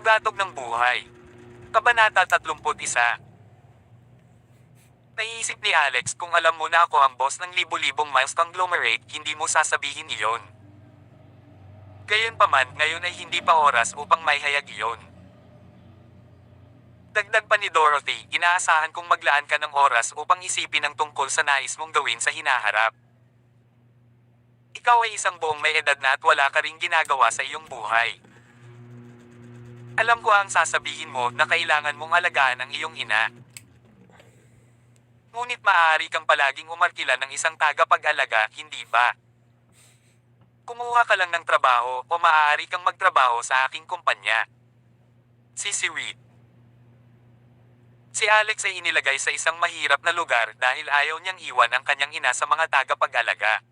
Bugatog ng buhay. Kabanata 31. Naiisip ni Alex, kung alam mo na ako ang boss ng libo-libong miles conglomerate, hindi mo sasabihin iyon. Gayunpaman, ngayon ay hindi pa oras upang maihayag iyon. Dagdag pa ni Dorothy, inaasahan kong maglaan ka ng oras upang isipin ang tungkol sa nais mong gawin sa hinaharap. Ikaw ay isang buong may edad na at wala ka ring ginagawa sa iyong buhay. Alam ko ang sasabihin mo na kailangan mong alagaan ang iyong ina. Ngunit maaari kang palaging umarkila ng isang tagapag-alaga, hindi ba? Kumuha ka lang ng trabaho o maaari kang magtrabaho sa aking kumpanya. Sisiwit. Si Alex ay inilagay sa isang mahirap na lugar dahil ayaw niyang iwan ang kanyang ina sa mga tagapag-alaga.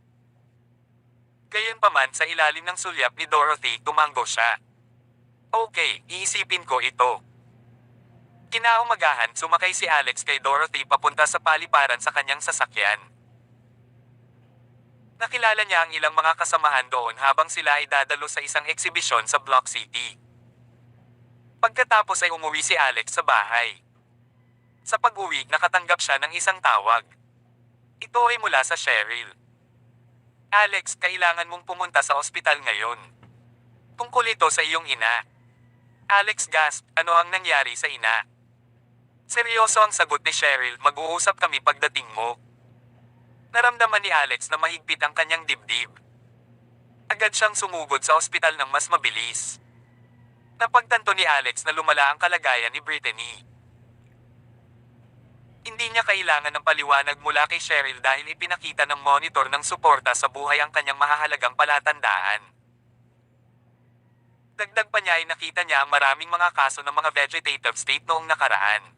Gayunpaman, sa ilalim ng sulyap ni Dorothy, tumango siya. Okay, iisipin ko ito. Kinaumagahan, sumakay si Alex kay Dorothy papunta sa paliparan sa kanyang sasakyan. Nakilala niya ang ilang mga kasamahan doon habang sila ay dadalo sa isang eksibisyon sa Block City. Pagkatapos ay umuwi si Alex sa bahay. Sa pag-uwi, nakatanggap siya ng isang tawag. Ito ay mula sa Cheryl. Alex, kailangan mong pumunta sa ospital ngayon. Tungkol ito sa iyong ina. Alex gasp, ano ang nangyari sa ina? Seryoso ang sagot ni Cheryl, mag-uusap kami pagdating mo. Naramdaman ni Alex na mahigpit ang kanyang dibdib. Agad siyang sumugod sa ospital ng mas mabilis. Napagtanto ni Alex na lumala ang kalagayan ni Brittany. Hindi niya kailangan ng paliwanag mula kay Cheryl dahil ipinakita ng monitor ng suporta sa buhay ang kanyang mahahalagang palatandaan. Dagdag pa niya ay nakita niya ang maraming mga kaso ng mga vegetative state noong nakaraan.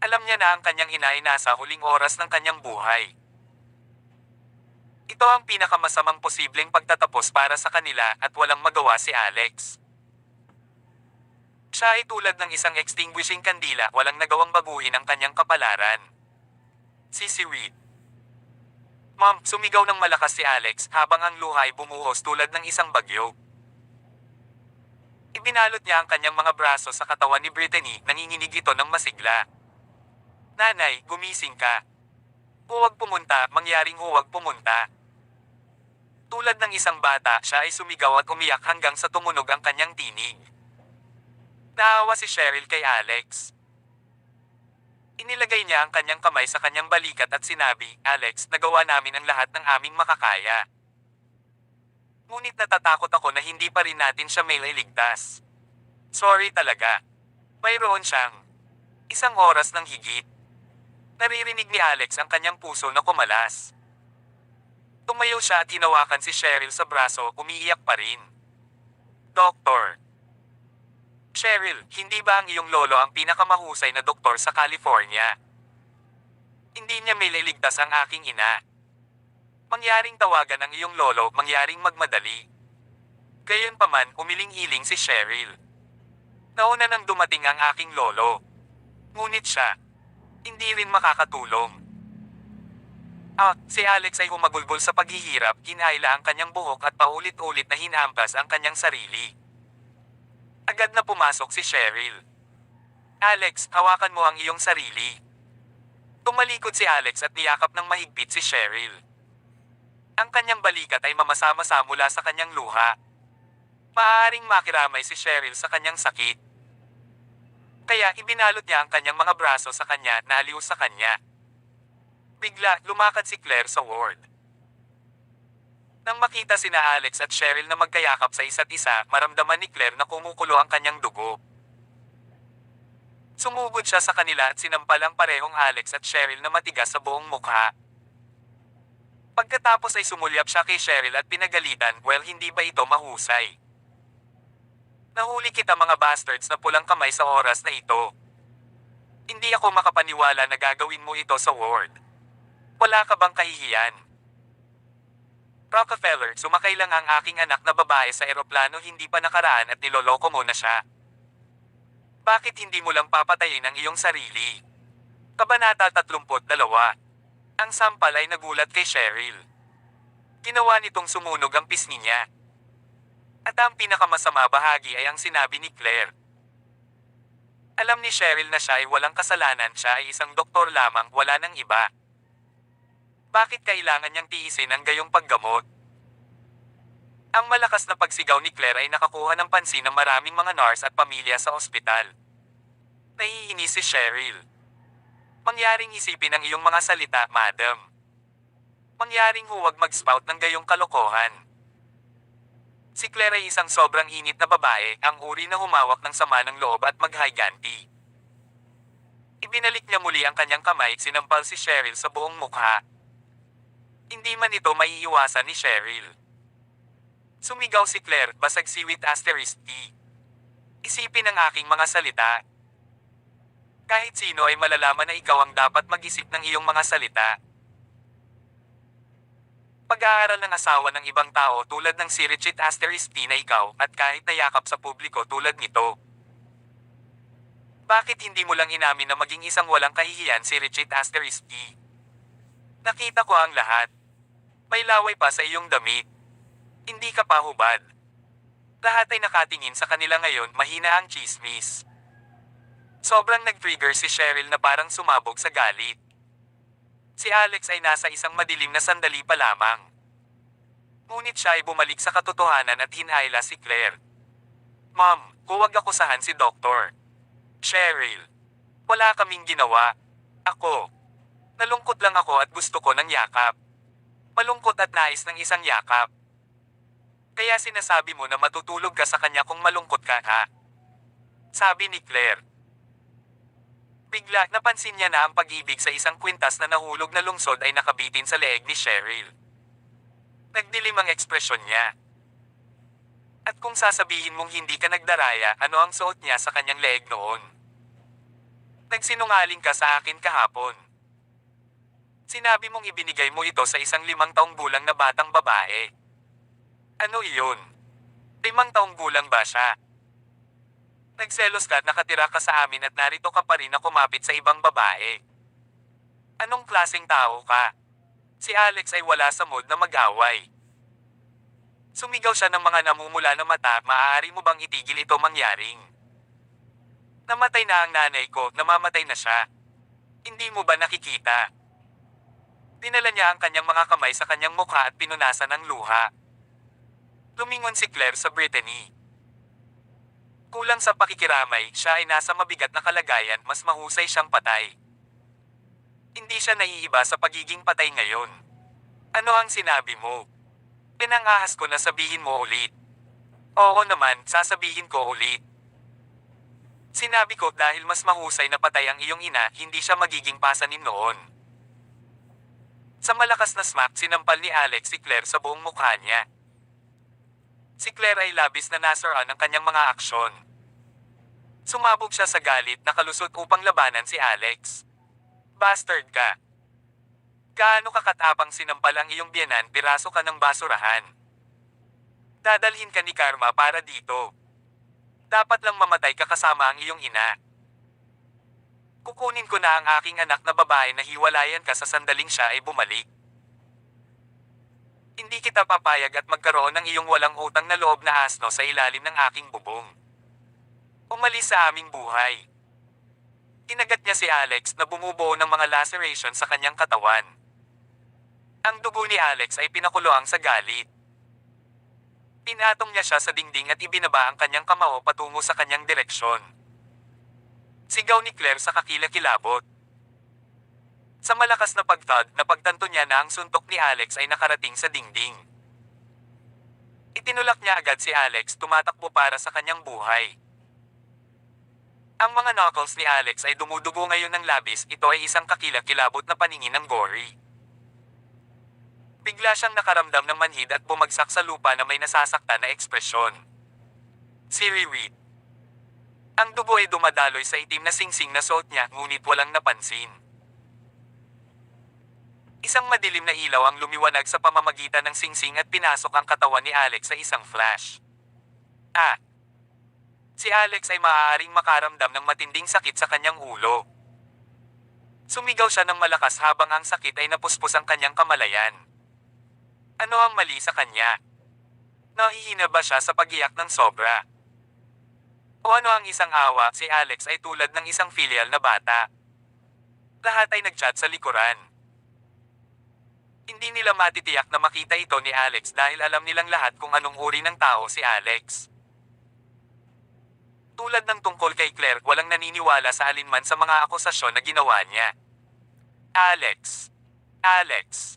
Alam niya na ang kanyang ina ay nasa huling oras ng kanyang buhay. Ito ang pinakamasamang posibleng pagtatapos para sa kanila at walang magawa si Alex. Siya ay tulad ng isang extinguishing kandila, walang nagawang baguhin ang kanyang kapalaran. Sisiwit. Mom, sumigaw ng malakas si Alex habang ang luha ay bumuhos tulad ng isang bagyo. Ibinalot niya ang kanyang mga braso sa katawan ni Brittany, nanginginig ito ng masigla. Nanay, gumising ka. Huwag pumunta, mangyaring huwag pumunta. Tulad ng isang bata, siya ay sumigaw at umiyak hanggang sa tumunog ang kanyang tinig. Naawa si Cheryl kay Alex. Inilagay niya ang kanyang kamay sa kanyang balikat at sinabi, Alex, nagawa namin ang lahat ng aming makakaya. Ngunit natatakot ako na hindi pa rin natin siya mailigtas. Sorry talaga. Mayroon siyang isang oras ng higit. Naririnig ni Alex ang kanyang puso na kumalas. Tumayo siya at hinawakan si Cheryl sa braso, umiiyak pa rin. Doktor. Cheryl, hindi ba ang iyong lolo ang pinakamahusay na doktor sa California? Hindi niya mailigtas ang aking ina. Mangyaring tawagan ang iyong lolo, mangyaring magmadali. Gayunpaman, umiling-iling si Cheryl. Nauna nang dumating ang aking lolo. Ngunit siya, hindi rin makakatulong. Si Alex ay humagulgol sa paghihirap, kinayla ang kanyang buhok at paulit-ulit na hinampas ang kanyang sarili. Agad na pumasok si Cheryl. Alex, hawakan mo ang iyong sarili. Tumalikod si Alex at niyakap ng mahigpit si Cheryl. Ang kanyang balikat ay mamasa-masa mula sa kanyang luha. Maaaring makiramay si Cheryl sa kanyang sakit. Kaya ibinalot niya ang kanyang mga braso sa kanya, naaliw sa kanya. Bigla, lumakad si Claire sa ward. Nang makita sina Alex at Cheryl na magkayakap sa isa't isa, maramdaman ni Claire na kumukulo ang kanyang dugo. Sumugod siya sa kanila at sinampal ang parehong Alex at Cheryl na matigas sa buong mukha. Pagkatapos ay sumulyap siya kay Cheryl at pinagalitan, well, hindi ba ito mahusay? Nahuli kita mga bastards na pulang kamay sa oras na ito. Hindi ako makapaniwala na gagawin mo ito sa ward. Wala ka bang kahihiyan? Rockefeller, sumakay lang ang aking anak na babae sa eroplano, hindi pa nakaraan at niloloko mo na siya. Bakit hindi mo lang papatayin ang iyong sarili? Kabanata 32. Ang sampal ay nagulat kay Cheryl. Ginawa nitong sumunog ang pisngi niya. At ang pinakamasama bahagi ay ang sinabi ni Claire. Alam ni Cheryl na siya ay walang kasalanan, siya ay isang doktor lamang, wala nang iba. Bakit kailangan niyang tiisin ang gayong paggamot? Ang malakas na pagsigaw ni Claire ay nakakuha ng pansin ng maraming mga nurse at pamilya sa ospital. Naiinis si Cheryl. Mangyaring isipin ang iyong mga salita, madam. Mangyaring huwag mag-spout ng gayong kalokohan. Si Claire ay isang sobrang init na babae, ang uri na humawak ng sama ng loob at maghiganti. Ibinalik niya muli ang kanyang kamay, sinampal si Cheryl sa buong mukha. Hindi man ito maiiwasan ni Cheryl. Sumigaw si Claire, basag siwit asterisk T. Isipin ang aking mga salita. Kahit sino ay malalaman na ikaw ang dapat mag-isip ng iyong mga salita. Pag-aaral ng asawa ng ibang tao tulad ng si Richard asterisk T na ikaw at kahit nayakap sa publiko tulad nito. Bakit hindi mo lang inamin na maging isang walang kahihiyan si Richard asterisk T? Nakita ko ang lahat. May laway pa sa iyong damit. Hindi ka pa hubad. Lahat ay nakatingin sa kanila ngayon, mahina ang chismis. Sobrang nag-trigger si Cheryl na parang sumabog sa galit. Si Alex ay nasa isang madilim na sandali pa lamang. Ngunit siya ay bumalik sa katotohanan at hinayla si Claire. Ma'am, huwag akusahan si Doktor. Cheryl, wala kaming ginawa. Ako. Nalungkot lang ako at gusto ko ng yakap. Malungkot at nais ng isang yakap. Kaya sinasabi mo na matutulog ka sa kanya kung malungkot ka, ha? Sabi ni Claire. Bigla napansin niya na ang pag-ibig sa isang kwintas na nahulog na lungsod ay nakabitin sa leeg ni Cheryl. Nagdilim ang ekspresyon niya. At kung sasabihin mong hindi ka nagdaraya, ano ang suot niya sa kanyang leeg noon? Nagsinungaling ka sa akin kahapon. Sinabi mong ibinigay mo ito sa isang 5 taong gulang na batang babae. Ano iyon? 5 taong gulang ba siya? Nagselos ka at nakatira ka sa amin at narito ka pa rin na kumapit sa ibang babae. Anong klaseng tao ka? Si Alex ay wala sa mood na mag-away. Sumigaw siya ng mga namumula na mata, maaari mo bang itigil ito mangyaring? Namatay na ang nanay ko, namamatay na siya. Hindi mo ba nakikita? Dinala niya ang kanyang mga kamay sa kanyang mukha at pinunasan ng luha. Lumingon si Claire sa Brittany. Kulang sa pakikiramay, siya ay nasa mabigat na kalagayan, mas mahusay siyang patay. Hindi siya naiiba sa pagiging patay ngayon. Ano ang sinabi mo? Pinangahas ko na sabihin mo ulit. Oo naman, sasabihin ko ulit. Sinabi ko dahil mas mahusay na patay ang iyong ina, hindi siya magiging pasanin noon. Sa malakas na smack, sinampal ni Alex si Claire sa buong mukha niya. Si Claire ay labis na nasaraan ng kanyang mga aksyon. Sumabog siya sa galit, nakalusot upang labanan si Alex. Bastard ka! Gaano kakatapang sinampal ang iyong biyenan, piraso ka ng basurahan. Dadalhin ka ni Karma para dito. Dapat lang mamatay ka kasama ang iyong ina. Kukunin ko na ang aking anak na babae na hiwalayan ka sa sandaling siya ay bumalik. Hindi kita papayag at magkaroon ng iyong walang utang na loob na asno sa ilalim ng aking bubong. Umalis sa aming buhay. Kinagat niya si Alex na bumubuo ng mga laceration sa kanyang katawan. Ang dugo ni Alex ay pinakuloang sa galit. Pinatong niya siya sa dingding at ibinaba ang kanyang kamao patungo sa kanyang direksyon. Sigaw ni Claire sa kakilakilabot. Sa malakas na pagthud, napagtanto niya na ang suntok ni Alex ay nakarating sa dingding. Itinulak niya agad si Alex, tumatakbo para sa kanyang buhay. Ang mga knuckles ni Alex ay dumudugo ngayon ng labis, ito ay isang kakilakilabot na paningin ng gory. Bigla siyang nakaramdam ng manhid at bumagsak sa lupa na may nasasaktan na ekspresyon. Si Riri. Ang dugo ay dumadaloy sa itim na singsing na suot niya, ngunit walang napansin. Isang madilim na ilaw ang lumiwanag sa pamamagitan ng singsing at pinasok ang katawan ni Alex sa isang flash. Si Alex ay maaaring makaramdam ng matinding sakit sa kanyang ulo. Sumigaw siya ng malakas habang ang sakit ay napuspos ang kanyang kamalayan. Ano ang mali sa kanya? Nahihina ba siya sa pag-iyak ng sobra? O ano ang isang awa, si Alex ay tulad ng isang filial na bata. Lahat ay nagchat sa likuran. Hindi nila matitiyak na makita ito ni Alex dahil alam nilang lahat kung anong uri ng tao si Alex. Tulad ng tungkol kay Claire, walang naniniwala sa alinman sa mga akusasyon na ginawa niya. Alex. Alex.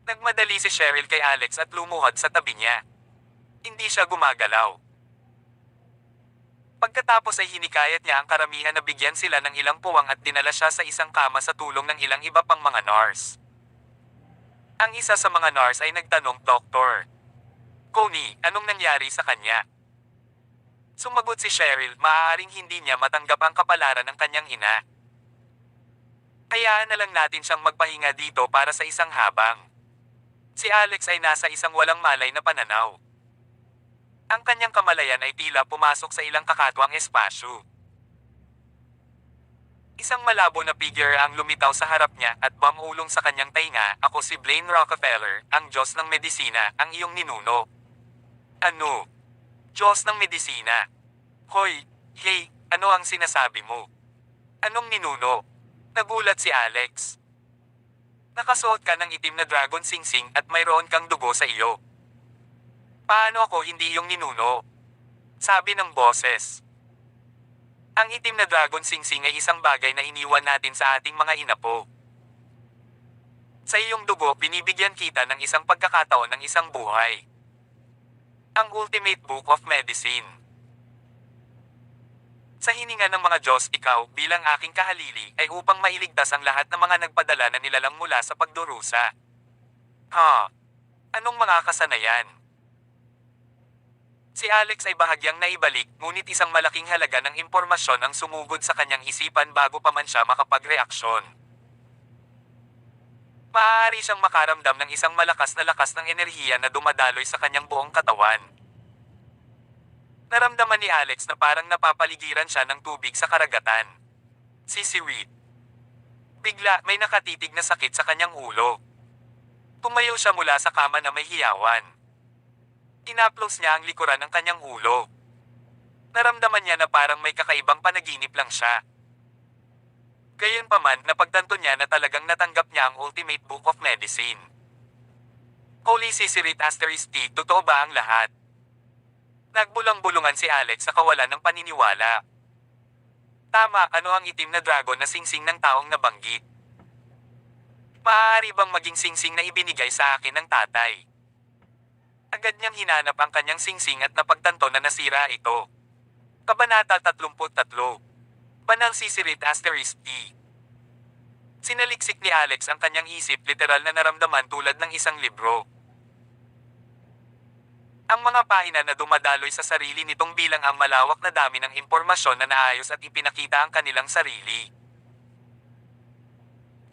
Nagmadali si Cheryl kay Alex at lumuhod sa tabi niya. Hindi siya gumagalaw. Pagkatapos ay hinikayat niya ang karamihan na bigyan sila ng ilang puwang at dinala siya sa isang kama sa tulong ng ilang iba pang mga nurse. Ang isa sa mga nurse ay nagtanong, "Doktor Coney, anong nangyari sa kanya?" Sumagot si Cheryl, maaaring hindi niya matanggap ang kapalaran ng kanyang ina. Hayaan na lang natin siyang magpahinga dito para sa isang habang. Si Alex ay nasa isang walang malay na pananaw. Ang kanyang kamalayan ay tila pumasok sa ilang kakatwang espasyo. Isang malabo na figure ang lumitaw sa harap niya at bumulong sa kanyang tainga, "Ako si Blaine Rockefeller, ang Diyos ng Medisina, ang iyong ninuno." "Ano? Diyos ng Medisina? Hoy, hey, ano ang sinasabi mo? Anong ninuno?" Nagulat si Alex. "Nakasuot ka ng itim na dragon singsing at mayroon kang dugo sa iyo." "Paano ako hindi yung ninuno?" sabi ng boses. Ang itim na dragon singsing ay isang bagay na iniwan natin sa ating mga inapo. Sa iyong dugo, binibigyan kita ng isang pagkakataon ng isang buhay. Ang Ultimate Book of Medicine. Sa hininga ng mga Diyos, ikaw, bilang aking kahalili, ay upang mailigtas ang lahat ng mga nagpadala na nilalang mula sa pagdurusa. Anong mga kasanayan? Si Alex ay bahagyang naibalik, ngunit isang malaking halaga ng impormasyon ang sumugod sa kanyang isipan bago pa man siya makapagreaksyon. Maaari siyang makaramdam ng isang malakas na lakas ng enerhiya na dumadaloy sa kanyang buong katawan. Naramdaman ni Alex na parang napapaligiran siya ng tubig sa karagatan. Sisiwit. Bigla, may nakatitig na sakit sa kanyang ulo. Tumayo siya mula sa kama na may hiyawan. Inaplos niya ang likuran ng kanyang ulo. Naramdaman niya na parang may kakaibang panaginip lang siya. Gayunpaman, napagtanto niya na talagang natanggap niya ang Ultimate Book of Medicine. Holy Sisirit Asterisk T, totoo ba ang lahat? Nagbulang-bulungan si Alex sa kawalan ng paniniwala. Tama, ano ang itim na dragon na singsing ng taong nabanggit? Maaari bang maging singsing na ibinigay sa akin ng tatay? Agad niyang hinanap ang kanyang singsing at napagtanto na nasira ito. Kabanata 33. Banal Sisirit Asterisk E. Sinaliksik ni Alex ang kanyang isip, literal na naramdaman tulad ng isang libro. Ang mga pahina na dumadaloy sa sarili nitong bilang ang malawak na dami ng impormasyon na naayos at ipinakita ang kanilang sarili.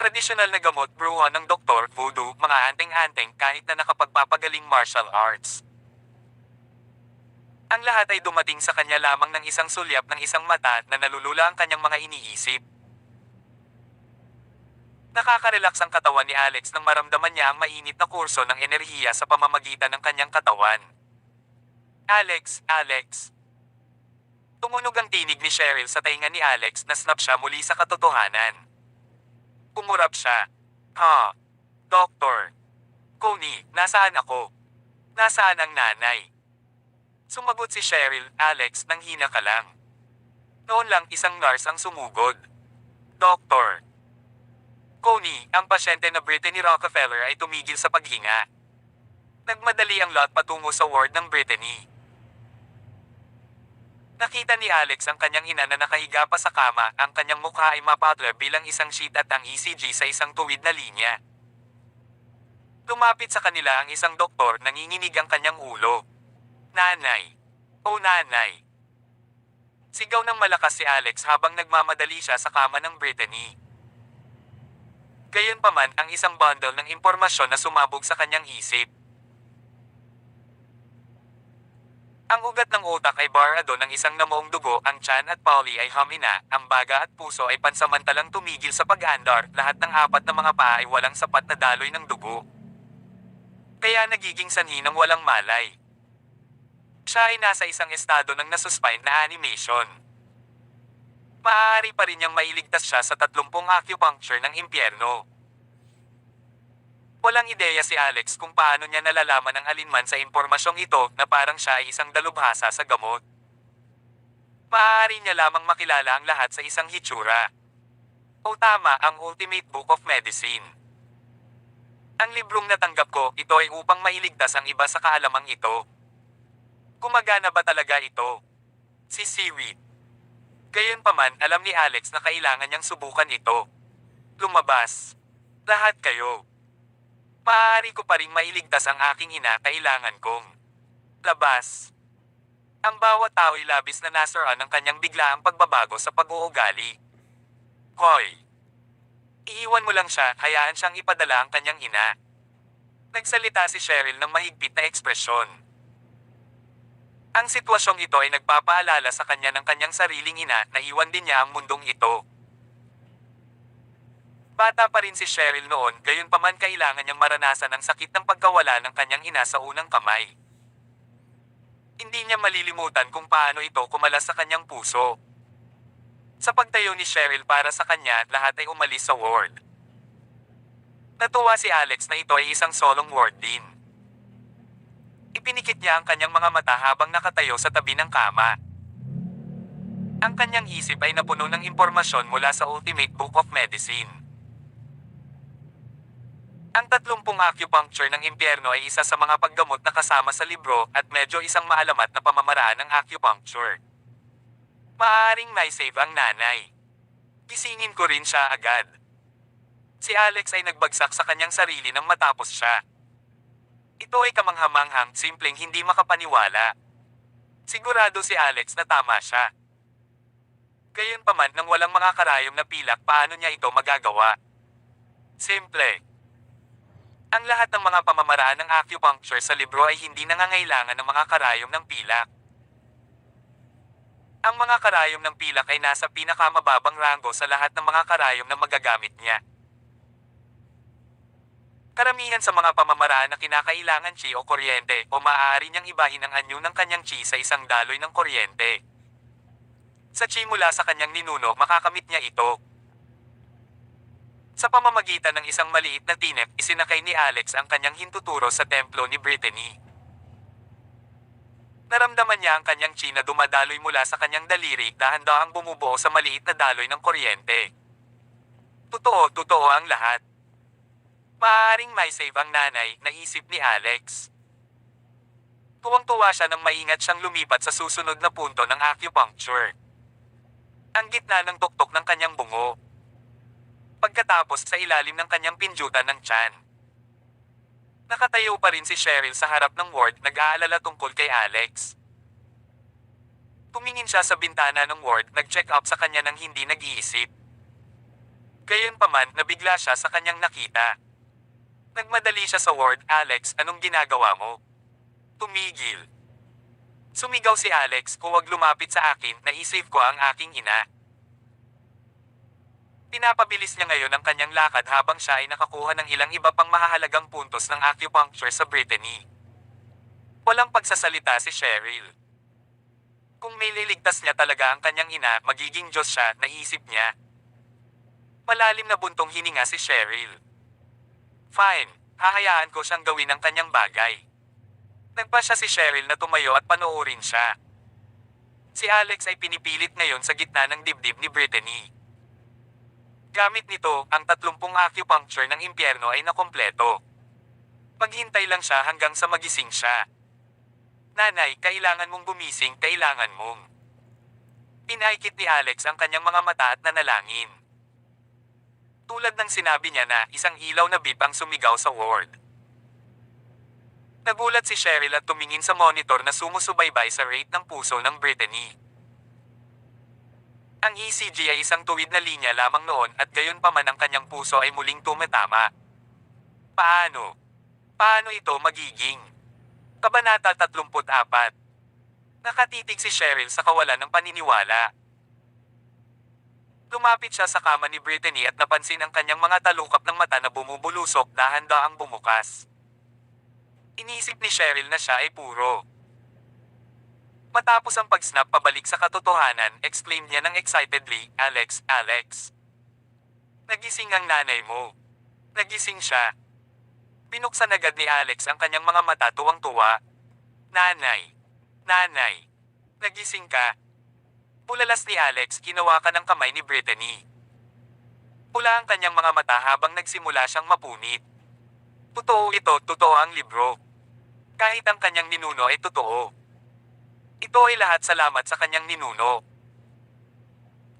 Tradisyonal na gamot, bruha ng doktor, voodoo, mga anteng-anteng kahit na nakapagpapagaling martial arts. Ang lahat ay dumating sa kanya lamang ng isang sulyap ng isang mata na nalulula ang kanyang mga iniisip. Nakaka-relax ang katawan ni Alex nang maramdaman niya ang mainit na kurso ng enerhiya sa pamamagitan ng kanyang katawan. "Alex, Alex." Tumunog ang tinig ni Cheryl sa tainga ni Alex na snap siya muli sa katotohanan. Umurap siya. Doktor Coney, nasaan ako? Nasaan ang nanay?" Sumagot si Cheryl, "Alex, nanghina ka lang." Noon lang isang nurse ang sumugod. "Doktor Coney, ang pasyente na Brittany Rockefeller ay tumigil sa paghinga." Nagmadali ang lot patungo sa ward ng Brittany. Nakita ni Alex ang kanyang ina na nakahiga pa sa kama, ang kanyang mukha ay mapatler bilang isang sheet at ang ECG sa isang tuwid na linya. Lumapit sa kanila ang isang doktor, nanginginig ang kanyang ulo. "Nanay! Oh nanay!" Sigaw ng malakas si Alex habang nagmamadali siya sa kama ng Brittany. Gayunpaman, ang isang bundle ng impormasyon na sumabog sa kanyang isip. Ang ugat ng utak ay barado ng isang namuong dugo, ang tiyan at pauli ay humina, ang baga at puso ay pansamantalang tumigil sa pag-andar, lahat ng apat na mga paa ay walang sapat na daloy ng dugo. Kaya nagiging sanhi ng walang malay. Siya ay nasa isang estado ng nasuspend na animation. Maaari pa rin niyang mailigtas siya sa 30 acupuncture ng impyerno. Walang ideya si Alex kung paano niya nalalaman ang alinman sa impormasyong ito na parang siya ay isang dalubhasa sa gamot. Maaari niya lamang makilala ang lahat sa isang hitsura. O tama, ang Ultimate Book of Medicine. Ang librong natanggap ko, ito ay upang mailigtas ang iba sa kaalamang ito. Gumagana ba talaga ito? Si Seaweed. Gayunpaman, alam ni Alex na kailangan niyang subukan ito. Lumabas. Lahat kayo. Maaari ko pa ring mailigtas ang aking ina, kailangan kong labas. Ang bawat tao ay labis na nasaraan ng kanyang biglaang pagbabago sa pag-uugali. Hoy! Iiwan mo lang siya, hayaan siyang ipadala ang kanyang ina. Nagsalita si Cheryl ng mahigpit na ekspresyon. Ang sitwasyong ito ay nagpapaalala sa kanya ng kanyang sariling ina na iwan din niya ang mundong ito. Bata pa rin si Cheryl noon, gayunpaman kailangan niyang maranasan ang sakit ng pagkawala ng kanyang ina sa unang kamay. Hindi niya malilimutan kung paano ito kumalas sa kanyang puso. Sa pagtayo ni Cheryl para sa kanya, lahat ay umalis sa ward. Natuwa si Alex na ito ay isang solong ward din. Ipinikit niya ang kanyang mga mata habang nakatayo sa tabi ng kama. Ang kanyang isip ay napuno ng impormasyon mula sa Ultimate Book of Medicine. Ang 30 acupuncture ng impyerno ay isa sa mga paggamot na kasama sa libro at medyo isang maalamat na pamamaraan ng acupuncture. Maaaring may-save ang nanay. Gisingin ko rin siya agad. Si Alex ay nagbagsak sa kanyang sarili nang matapos siya. Ito ay kamanghamanghang, simpleng hindi makapaniwala. Sigurado si Alex na tama siya. Gayunpaman, nang walang mga karayom na pilak, paano niya ito magagawa? Simple. Ang lahat ng mga pamamaraan ng acupuncture sa libro ay hindi nangangailangan ng mga karayom ng pilak. Ang mga karayom ng pilak ay nasa pinakamababang ranggo sa lahat ng mga karayom na magagamit niya. Karamihan sa mga pamamaraan na kinakailangan chi o kuryente o maaari niyang ibahin ang anyo ng kanyang chi sa isang daloy ng kuryente. Sa chi mula sa kanyang ninuno, makakamit niya ito. Sa pamamagitan ng isang maliit na tinep, isinakay ni Alex ang kanyang hintuturo sa templo ni Brittany. Naramdaman niya ang kanyang chi na dumadaloy mula sa kanyang daliri, dahan-dahang bumubuo sa maliit na daloy ng kuryente. Totoo ang lahat. Maaaring may-save ang nanay, naisip ni Alex. Tuwang-tuwa siya nang maingat siyang lumipat sa susunod na punto ng acupuncture. Ang gitna ng tuktok ng kanyang bungo. Pagkatapos sa ilalim ng kanyang pinjutan ng tiyan. Nakatayo pa rin si Cheryl sa harap ng ward, nag-aalala tungkol kay Alex. Tumingin siya sa bintana ng ward, nag-check up sa kanya nang hindi nag-iisip. Gayunpaman, nabigla siya sa kanyang nakita. Nagmadali siya sa ward. Alex, anong ginagawa mo? Tumigil. Sumigaw si Alex, huwag lumapit sa akin, naisave ko ang aking ina. Pinapabilis niya ngayon ang kanyang lakad habang siya ay nakakuha ng ilang iba pang mahahalagang puntos ng acupuncture sa Brittany. Walang pagsasalita si Cheryl. Kung may liligtas niya talaga ang kanyang ina, magiging Diyos siya, naisip niya. Malalim na buntong hininga si Cheryl. Fine, hahayaan ko siyang gawin ang kanyang bagay. Nagpa siya si Cheryl na tumayo at panoorin siya. Si Alex ay pinipilit ngayon sa gitna ng dibdib ni Brittany. Gamit nito, ang 30 acupuncture ng impyerno ay nakompleto. Maghintay lang siya hanggang sa magising siya. Nanay, kailangan mong gumising, kailangan mong. Pinaikit ni Alex ang kanyang mga mata at nanalangin. Tulad ng sinabi niya na, isang ilaw na beep ang sumigaw sa ward. Nagulat si Cheryl at tumingin sa monitor na sumusubaybay sa rate ng puso ng Brittany. Ang ECG ay isang tuwid na linya lamang noon at gayunpaman ang kanyang puso ay muling tumatama. Paano? Paano ito magiging? Kabanata 34. Nakatitig si Cheryl sa kawalan ng paniniwala. Lumapit siya sa kama ni Brittany at napansin ang kanyang mga talukap ng mata na bumubulusok, dahan-dahang bumukas. Inisip ni Cheryl na siya ay puro Matapos ang pag-snap pabalik sa katotohanan, exclaim niya ng excitedly, Alex, Alex. Nagising ang nanay mo. Nagising siya. Binuksan agad ni Alex ang kanyang mga mata tuwang-tuwa. Nanay. Nanay. Nagising ka. Bulalas ni Alex, hinawakan ng kamay ni Brittany. Pula ang kanyang mga mata habang nagsimula siyang mapunit. Totoo ito, totoo ang libro. Kahit ang kanyang ninuno ay totoo. Ito ay lahat salamat sa kanyang ninuno.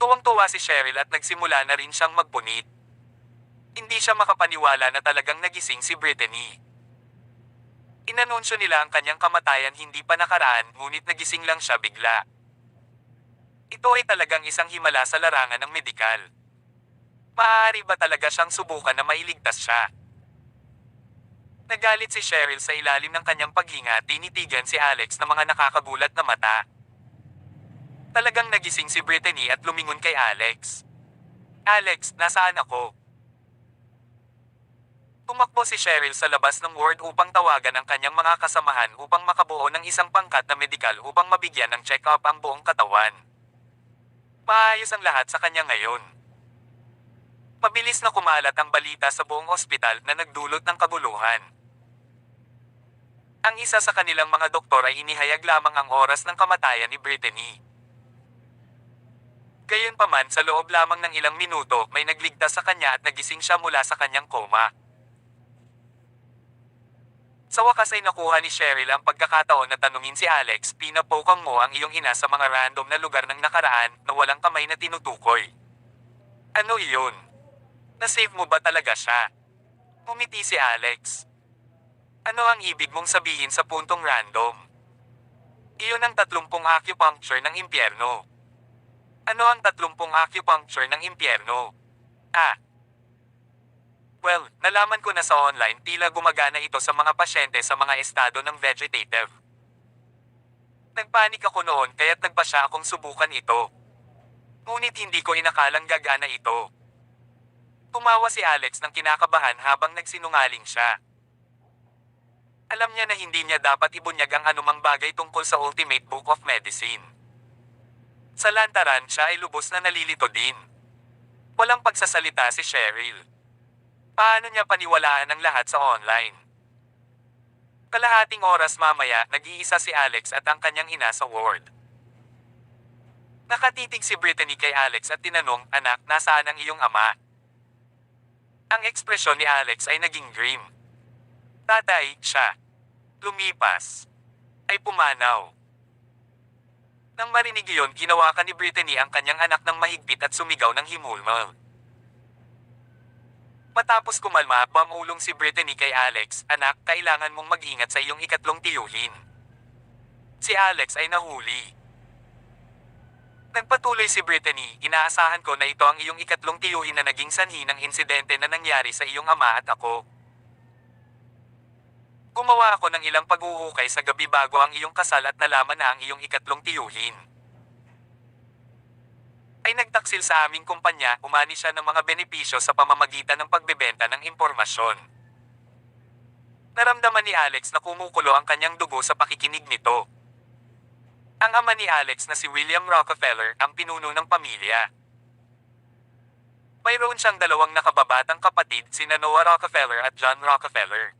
Tuwang-tuwa si Cheryl at nagsimula na rin siyang magpunit. Hindi siya makapaniwala na talagang nagising si Brittany. Inanunsyo nila ang kanyang kamatayan hindi pa nakaraan, ngunit nagising lang siya bigla. Ito ay talagang isang himala sa larangan ng medikal. Maaari ba talaga siyang subukan na mailigtas siya? Nagalit si Cheryl sa ilalim ng kanyang paghinga, tinitigan si Alex na mga nakakagulat na mata. Talagang nagising si Brittany at lumingon kay Alex. Alex, nasaan ako? Tumakbo si Cheryl sa labas ng ward upang tawagan ang kanyang mga kasamahan upang makabuo ng isang pangkat na medikal upang mabigyan ng check-up ang buong katawan. Maayos ang lahat sa kanya ngayon. Mabilis na kumalat ang balita sa buong ospital na nagdulot ng kabuluhan. Ang isa sa kanilang mga doktor ay inihayag lamang ang oras ng kamatayan ni Brittany. Gayunpaman, sa loob lamang ng ilang minuto, may nagligtas sa kanya at nagising siya mula sa kanyang koma. Sa wakas ay nakuha ni Cheryl ang pagkakataon na tanungin si Alex, pinapokang mo ang iyong ina sa mga random na lugar ng nakaraan na walang kamay na tinutukoy. Ano iyon? Nasave mo ba talaga siya? Ngumiti si Alex. Ano ang ibig mong sabihin sa puntong random? Iyon ang 30 acupuncture ng impyerno. Ano ang 30 acupuncture ng impyerno? Well, nalaman ko na sa online tila gumagana ito sa mga pasyente sa mga estado ng vegetative. Nagpanik ako noon kaya't nagpasya akong subukan ito. Ngunit hindi ko inakalang gagana ito. Tumawa si Alex ng kinakabahan habang nagsinungaling siya. Alam niya na hindi niya dapat ibunyag ang anumang bagay tungkol sa Ultimate Book of Medicine. Sa lantaran siya ay lubos na nalilito din. Walang pagsasalita si Cheryl. Paano niya paniwalaan ang lahat sa online? Kalahating oras mamaya, nag-iisa si Alex at ang kanyang ina sa ward. Nakatitig si Brittany kay Alex at tinanong, anak, nasaan ang iyong ama? Ang ekspresyon ni Alex ay naging grim. Tatay, siya. Lumipas. Ay pumanaw. Nang marinig iyon, ginawakan ni Brittany ang kanyang anak ng mahigpit at sumigaw ng himulmal. Matapos kumalma, bumulong si Brittany kay Alex, anak, kailangan mong mag-ingat sa iyong ikatlong tiyuhin. Si Alex ay nahuli. Nagpatuloy si Brittany, inaasahan ko na ito ang iyong ikatlong tiyuhin na naging sanhi ng insidente na nangyari sa iyong ama at ako. Gumawa ako ng ilang paghuhukay sa gabi bago ang iyong kasal at nalaman na ang iyong ikatlong tiyuhin ay nagtaksil sa aming kumpanya, umani siya ng mga benepisyo sa pamamagitan ng pagbebenta ng impormasyon. Naramdaman ni Alex na kumukulo ang kanyang dugo sa pakikinig nito. Ang ama ni Alex na si William Rockefeller ang pinuno ng pamilya. Mayroon siyang dalawang nakababatang kapatid, sina Noah Rockefeller at John Rockefeller.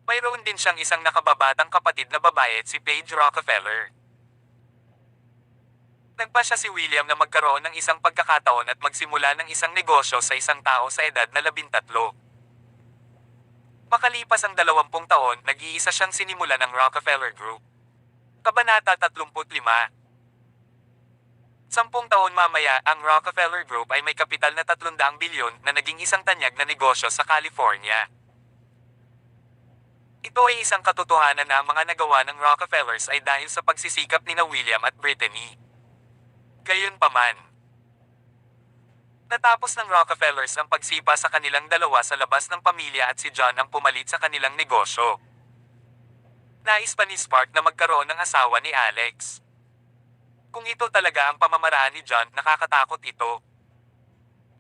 Mayroon din siyang isang nakababatang kapatid na babae, si Paige Rockefeller. Nagpasya si William na magkaroon ng isang pagkakataon at magsimula ng isang negosyo sa isang tao sa edad na 13. Makalipas ang 20 taon, nag-iisa siyang sinimula ng Rockefeller Group. Kabanata 35. 10 taon mamaya, ang Rockefeller Group ay may kapital na 300 bilyon na naging isang tanyag na negosyo sa California. Ito ay isang katotohanan na ang mga nagawa ng Rockefellers ay dahil sa pagsisikap ni na William at Brittany. Gayunpaman, natapos ng Rockefellers ang pagsipa sa kanilang dalawa sa labas ng pamilya at si John ang pumalit sa kanilang negosyo. Nais pa ni Spark na magkaroon ng asawa ni Alex. Kung ito talaga ang pamamaraan ni John, nakakatakot ito.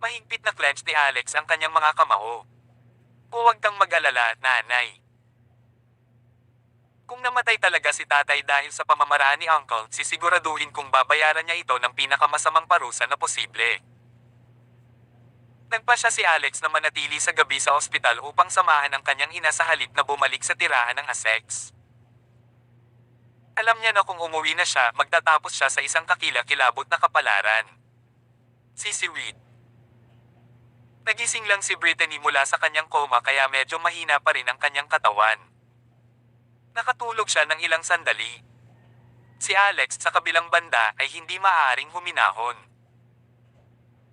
Mahigpit na clench ni Alex ang kanyang mga kamao. Huwag kang mag-alala, nanay. Kung namatay talaga si tatay dahil sa pamamaraan ni Uncle, sisiguraduhin kung babayaran niya ito ng pinakamasamang parusa na posible. Nagpasya si Alex na manatili sa gabi sa ospital upang samahan ang kanyang ina sa halip na bumalik sa tirahan ng Essex. Alam niya na kung umuwi na siya, magtatapos siya sa isang kakilakilabot na kapalaran. Si Reed. Nagising lang si Brittany mula sa kanyang coma kaya medyo mahina pa rin ang kanyang katawan. Nakatulog siya ng ilang sandali. Si Alex sa kabilang banda ay hindi maaaring huminahon.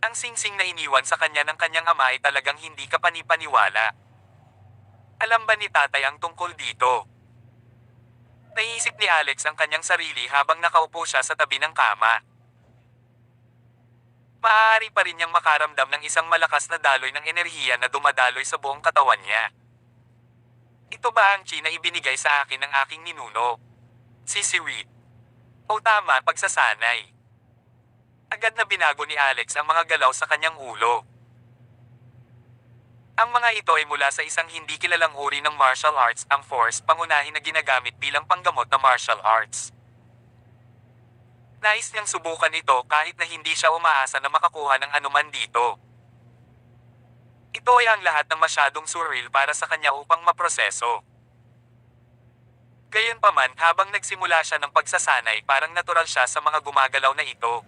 Ang singsing na iniwan sa kanya ng kanyang ama ay talagang hindi kapanipaniwala. Alam ba ni tatay ang tungkol dito? Naiisip ni Alex ang kanyang sarili habang nakaupo siya sa tabi ng kama. Maaari pa rin niyang makaramdam ng isang malakas na daloy ng enerhiya na dumadaloy sa buong katawan niya. Ito ba ang chi na ibinigay sa akin ng aking ninuno? Si Reed. O tama, pagsasanay. Agad na binago ni Alex ang mga galaw sa kanyang ulo. Ang mga ito ay mula sa isang hindi kilalang uri ng martial arts, ang force, pangunahin na ginagamit bilang panggamot na martial arts. Nais niyang subukan ito kahit na hindi siya umaasa na makakuha ng anuman dito. Ito ay ang lahat ng masyadong surreal para sa kanya upang maproseso. Gayunpaman, habang nagsimula siya ng pagsasanay, parang natural siya sa mga gumagalaw na ito.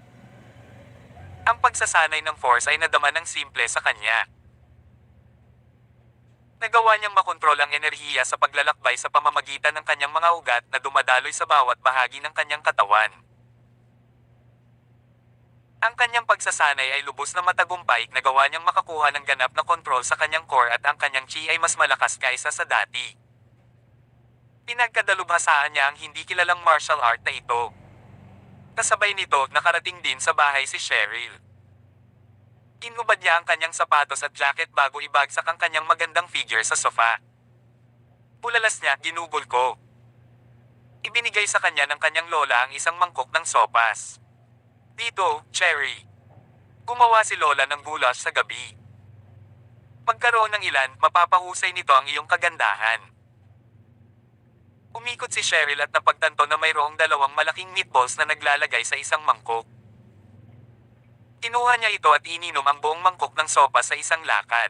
Ang pagsasanay ng force ay nadama ng simple sa kanya. Nagawa niyang makontrol ang enerhiya sa paglalakbay sa pamamagitan ng kanyang mga ugat na dumadaloy sa bawat bahagi ng kanyang katawan. Ang kanyang pagsasanay ay lubos na matagumpay, nagawa niyang makakuha ng ganap na kontrol sa kanyang core at ang kanyang chi ay mas malakas kaysa sa dati. Pinagkadalubhasaan niya ang hindi kilalang martial art na ito. Kasabay nito, nakarating din sa bahay si Cheryl. Inubad niya ang kanyang sapatos at jacket bago ibagsak ang kanyang magandang figure sa sofa. Bulalas niya, ginugol ko. Ibinigay sa kanya ng kanyang lola ang isang mangkok ng sopas. Dito, Cherry. Gumawa si lola ng goulash sa gabi. Pagkaroon ng ilan, mapapahusay nito ang iyong kagandahan. Umikot si Cheryl at napagtanto na mayroong dalawang malaking meatballs na naglalagay sa isang mangkok. Kinuha niya ito at ininom ang buong mangkok ng sopa sa isang lakad.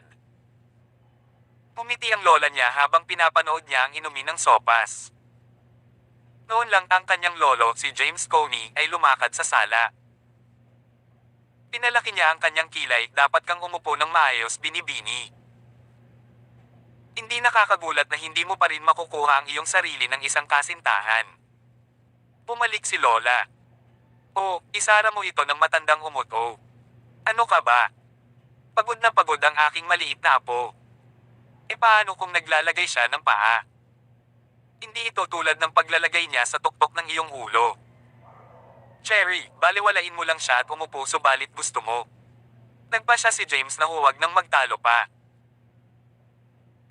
Umiti ang lola niya habang pinapanood niya ang inumin ng sopas. Noon lang ang kanyang lolo, si James Coney, ay lumakad sa sala. Pinalaki niya ang kanyang kilay, dapat kang umupo ng maayos, binibini. Hindi nakakagulat na hindi mo pa rin makukuha ang iyong sarili ng isang kasintahan. Bumalik si Lola. O, isara mo ito ng matandang umuto. Ano ka ba? Pagod na pagod ang aking maliit na apo. E paano kung naglalagay siya ng paa? Hindi ito tulad ng paglalagay niya sa tuktok ng iyong ulo. Cherry, baliwalain mo lang siya at umupo subalit gusto mo. Nagpa siya si James na huwag nang magtalo pa.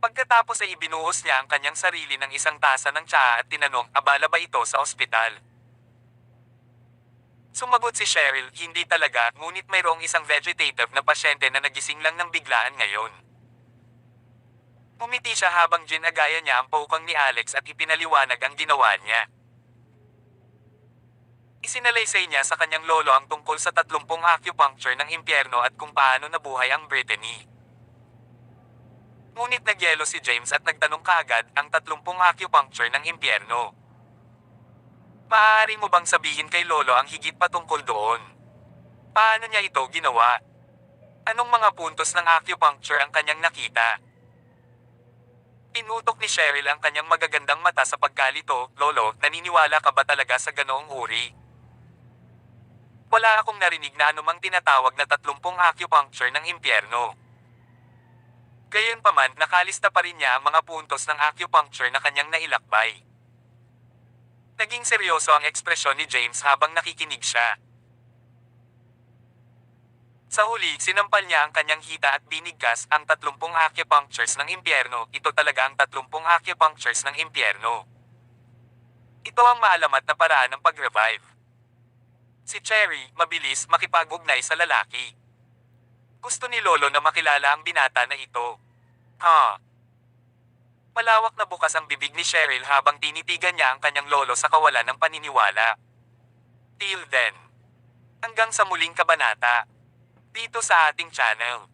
Pagkatapos ay ibinuhos niya ang kanyang sarili ng isang tasa ng tsaa at tinanong, abala ba ito sa ospital? Sumagot si Cheryl, hindi talaga, ngunit mayroong isang vegetative na pasyente na nagising lang ng biglaan ngayon. Pumiti siya habang ginagaya niya ang paukang ni Alex at ipinaliwanag ang ginawa niya. Isinalaysay niya sa kanyang lolo ang tungkol sa 30 acupuncture ng impyerno at kung paano nabuhay ang Brittany. Ngunit nagyelo si James at nagtanong kaagad ang 30 acupuncture ng impyerno. Maaari mo bang sabihin kay lolo ang higit pa tungkol doon? Paano niya ito ginawa? Anong mga puntos ng acupuncture ang kanyang nakita? Pinutok ni Cheryl ang kanyang magagandang mata sa pagkalito, lolo, naniniwala ka ba talaga sa ganoong uri? Wala akong narinig na anumang tinatawag na 30 acupuncture ng impyerno. Gayunpaman, nakalista pa rin niya ang mga puntos ng acupuncture na kanyang nailakbay. Naging seryoso ang ekspresyon ni James habang nakikinig siya. Sa huli, sinampal niya ang kanyang hita at binigkas ang 30 acupunctures ng impyerno. Ito talaga ang 30 acupunctures ng impyerno. Ito ang maalamat na paraan ng pag-revive. Si Cherry, mabilis makipag-ugnay sa lalaki. Gusto ni Lolo na makilala ang binata na ito. Malawak na bukas ang bibig ni Cheryl habang tinitigan niya ang kanyang lolo sa kawalan ng paniniwala. Till then. Hanggang sa muling kabanata. Dito sa ating channel.